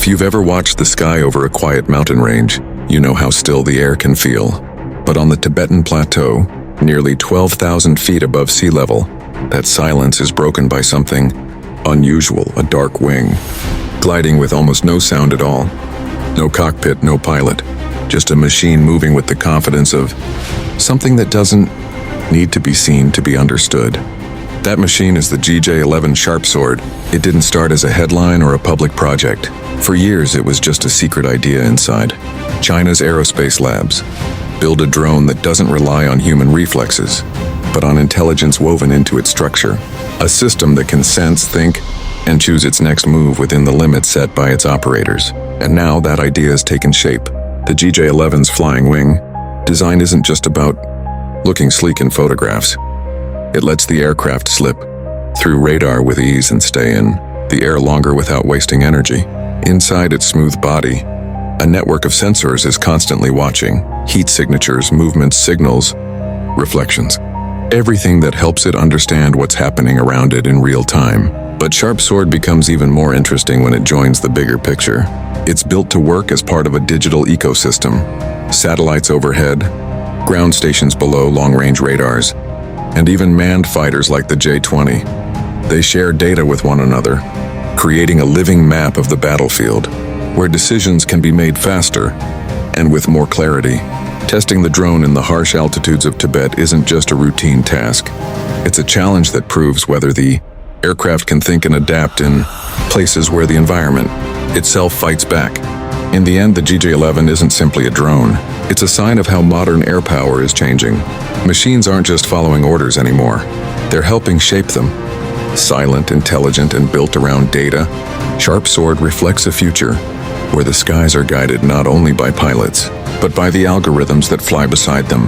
If you've ever watched the sky over a quiet mountain range, you know how still the air can feel. But on the Tibetan plateau, nearly 12,000 feet above sea level, that silence is broken by something unusual, a dark wing, gliding with almost no sound at all. No cockpit, no pilot, just a machine moving with the confidence of something that doesn't need to be seen to be understood. That machine is the GJ-11 Sharp Sword. It didn't start as a headline or a public project. For years, it was just a secret idea inside China's aerospace labs. Build a drone that doesn't rely on human reflexes, but on intelligence woven into its structure. A system that can sense, think, and choose its next move within the limits set by its operators. And now that idea has taken shape. The GJ-11's flying wing design isn't just about looking sleek in photographs. It lets the aircraft slip through radar with ease and stay in the air longer without wasting energy. Inside its smooth body, a network of sensors is constantly watching heat signatures, movements, signals, reflections. Everything that helps it understand what's happening around it in real time. But Sharp Sword becomes even more interesting when it joins the bigger picture. It's built to work as part of a digital ecosystem. Satellites overhead, ground stations below, long-range radars, and even manned fighters like the J-20. They share data with one another, creating a living map of the battlefield, where decisions can be made faster and with more clarity. Testing the drone in the harsh altitudes of Tibet isn't just a routine task. It's a challenge that proves whether the aircraft can think and adapt in places where the environment itself fights back. In the end, the GJ-11 isn't simply a drone. It's a sign of how modern air power is changing. Machines aren't just following orders anymore. They're helping shape them. Silent, intelligent, and built around data, Sharp Sword reflects a future where the skies are guided not only by pilots, but by the algorithms that fly beside them.